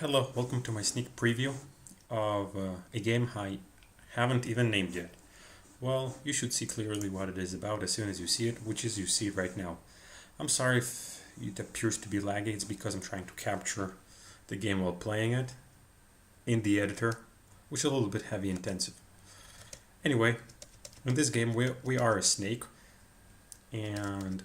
Hello, welcome to my sneak preview of a game I haven't even named yet. Well, you should see clearly what it is about as soon as you see it, which is you see it right now. I'm sorry if it appears to be laggy, it's because I'm trying to capture the game while playing it in the editor, which is a little bit heavy intensive. Anyway, in this game we are a snake, and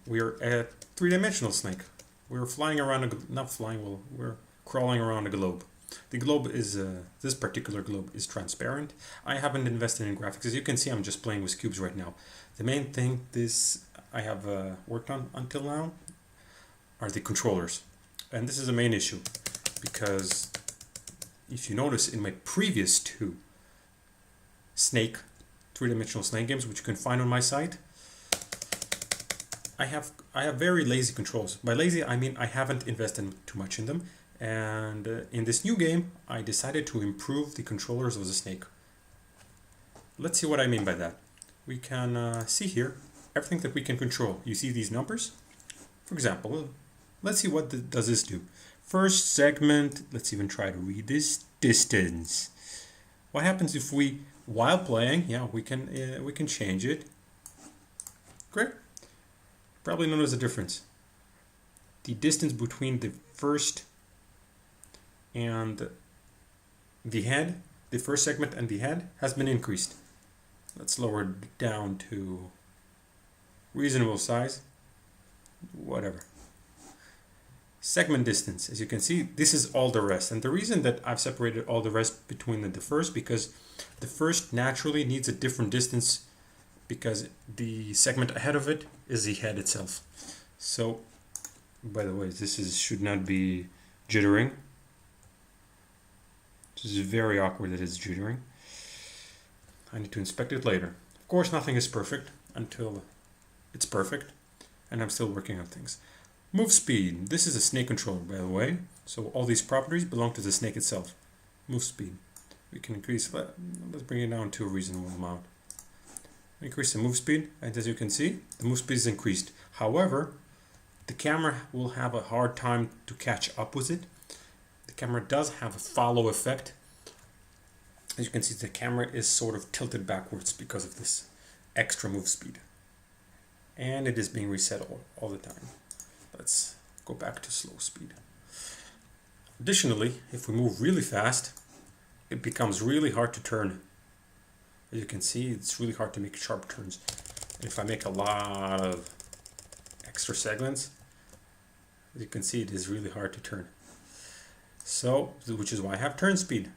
we're a three-dimensional snake. We're flying around, not flying, well, we're crawling around a globe. The globe is, this particular globe is transparent. I haven't invested in graphics. As you can see, I'm just playing with cubes right now. The main thing I have worked on until now are the controllers. And this is a main issue because if you notice in my previous two three-dimensional snake games, which you can find on my site, I have very lazy controls. By lazy, I mean I haven't invested too much in them. And in this new game, I decided to improve the controllers of the snake. Let's see what I mean by that. We can see here everything that we can control. You see these numbers? For example, let's see what does this do. First segment, let's even try to read this, distance. What happens if we, while playing, we can change it. Great. Probably notice a difference. The distance between the first and the head, the first segment and the head, has been increased. Let's lower it down to reasonable size. Whatever. Segment distance, as you can see, this is all the rest. And the reason that I've separated all the rest between the first, because the first naturally needs a different distance because the segment ahead of it is the head itself. So, by the way, should not be jittering. This is very awkward that it's jittering. I need to inspect it later. Of course, nothing is perfect until it's perfect, and I'm still working on things. Move speed. This is a snake controller, by the way. So all these properties belong to the snake itself. Move speed. We can increase. Let's bring it down to a reasonable amount. Increase the move speed, and as you can see, the move speed is increased. However, the camera will have a hard time to catch up with it. The camera does have a follow effect. As you can see, the camera is sort of tilted backwards because of this extra move speed. And it is being reset all the time. Let's go back to slow speed. Additionally, if we move really fast, it becomes really hard to turn. As you can see, it's really hard to make sharp turns. And if I make a lot of extra segments, as you can see, it is really hard to turn. So, which is why I have turn speed.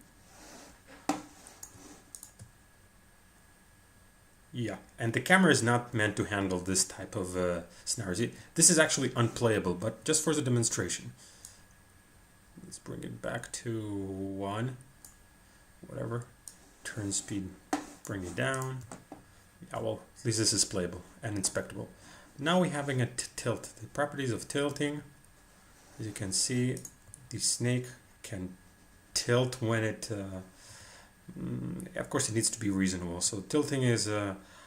Yeah, and the camera is not meant to handle this type of scenarios. This is actually unplayable, but just for the demonstration. Let's bring it back to 1. Whatever. Turn speed. Bring it down. Yeah, well, at least this is playable and inspectable. Now we're having a tilt. The properties of tilting. As you can see, the snake can tilt when it... of course, it needs to be reasonable. So tilting is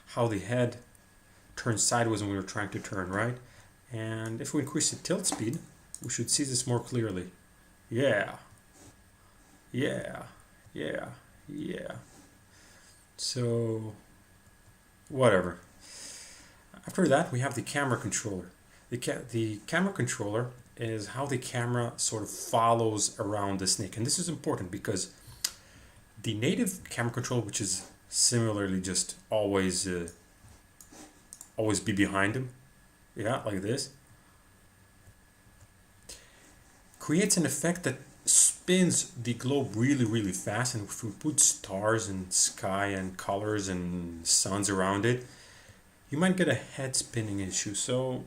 how the head turns sideways when we're trying to turn, right? And if we increase the tilt speed, we should see this more clearly. Yeah. So, whatever. After that, we have the camera controller. The camera controller is how the camera sort of follows around the snake. And this is important because the native camera controller, which is similarly just always be behind him, like this, creates an effect that spins the globe really fast. And if we put stars and sky and colors and suns around it, you might get a head spinning issue. So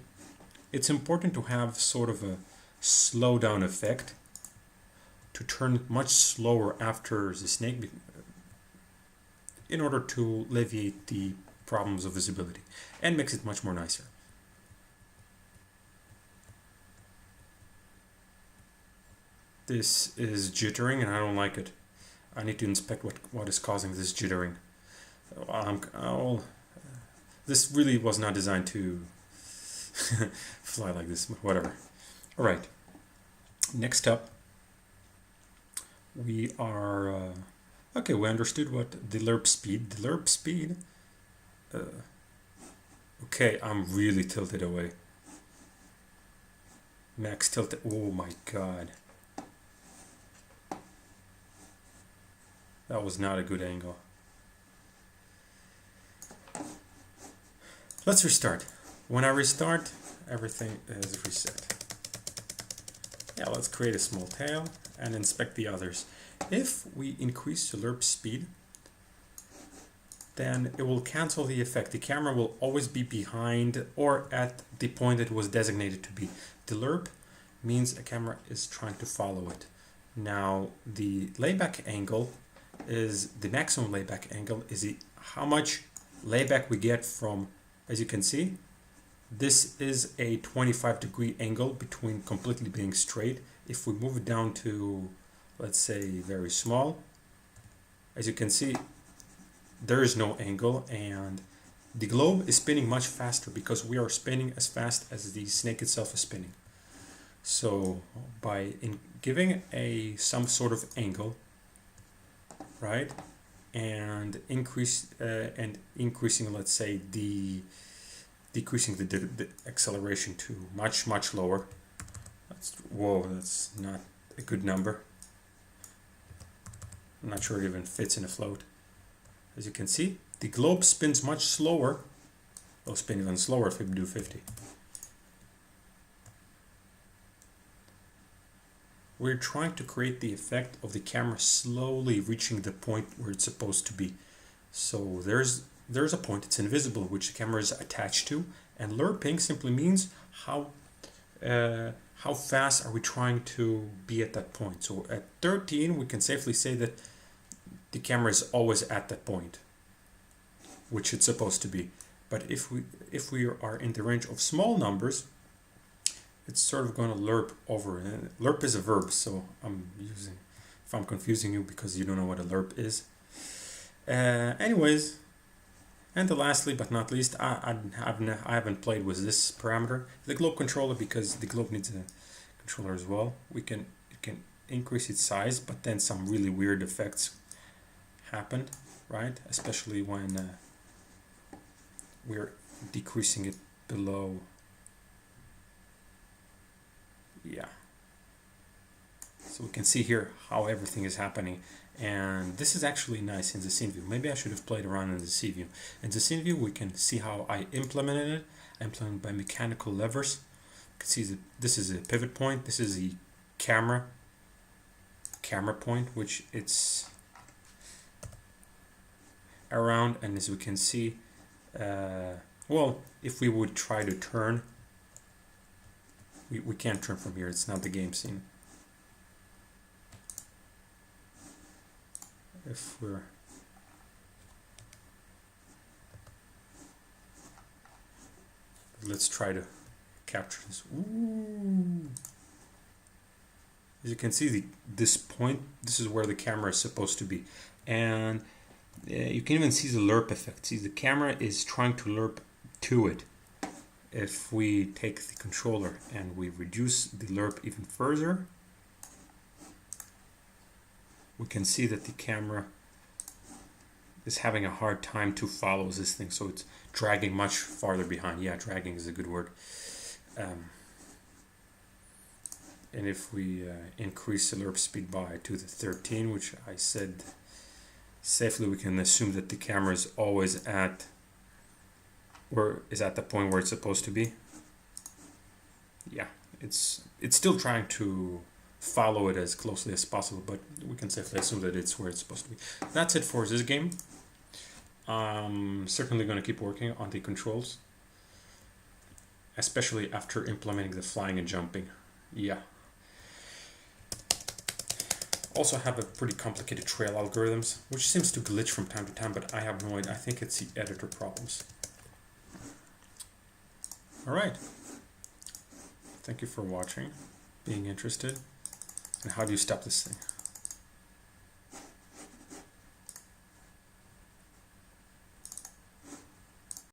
it's important to have sort of a slow down effect to turn much slower after the snake in order to alleviate the problems of visibility and makes it much more nicer. This is jittering and I don't like it. I need to inspect what is causing this jittering. This really was not designed to fly like this, but whatever. All right, next up, we are okay. We understood what the lerp speed. The lerp speed. Okay, I'm really tilted away. Max tilt. Oh my god, that was not a good angle. Let's restart. When I restart, everything is reset. Yeah, let's create a small tail and inspect the others. If we increase the lerp speed, then it will cancel the effect. The camera will always be behind or at the point it was designated to be. The lerp means a camera is trying to follow it. Now, the layback angle is the maximum layback angle is how much layback we get from, as you can see, this is a 25-degree angle between completely being straight. If we move it down to, let's say, very small, as you can see, there is no angle, and the globe is spinning much faster because we are spinning as fast as the snake itself is spinning. So by giving some sort of angle, right, and increasing, let's say, decreasing the acceleration to much lower. That's not a good number. I'm not sure it even fits in a float. As you can see, the globe spins much slower. It'll spin even slower if we do 50. We're trying to create the effect of the camera slowly reaching the point where it's supposed to be. So there's a point, it's invisible, which the camera is attached to, and lerping simply means how fast are we trying to be at that point. So at 13, we can safely say that the camera is always at that point, which it's supposed to be. But if we are in the range of small numbers, it's sort of going to lerp over. Lerp is a verb, so if I'm confusing you because you don't know what a lerp is. Anyways, and lastly but not least, I haven't played with this parameter, the globe controller, because the globe needs a controller as well. It can increase its size, but then some really weird effects happen, right? Especially when we're decreasing it below. Yeah. So we can see here how everything is happening. And this is actually nice in the scene view. Maybe I should have played around in the scene view. In the scene view, we can see how I implemented it. I implemented by mechanical levers. You can see that this is a pivot point. This is the camera point, which it's around. And as we can see, well, if we would try to turn, we can't turn from here. It's not the game scene. If we're let's try to capture this. Ooh. As you can see, this point, this is where the camera is supposed to be, and you can even see the lerp effect. See, the camera is trying to lerp to it. If we take the controller and we reduce the lerp even further, we can see that the camera is having a hard time to follow this thing, so it's dragging much farther behind. Yeah, dragging is a good word. And if we increase the lerp speed to the 13, which I said safely, we can assume that the camera is always at the point where it's supposed to be. Yeah, it's still trying to follow it as closely as possible, but we can safely assume that it's where it's supposed to be. That's it for this game. I'm certainly going to keep working on the controls, especially after implementing the flying and jumping. Yeah. Also have a pretty complicated trail algorithms, which seems to glitch from time to time, but I have no idea. I think it's the editor problems. Alright. Thank you for watching, being interested. And how do you stop this thing?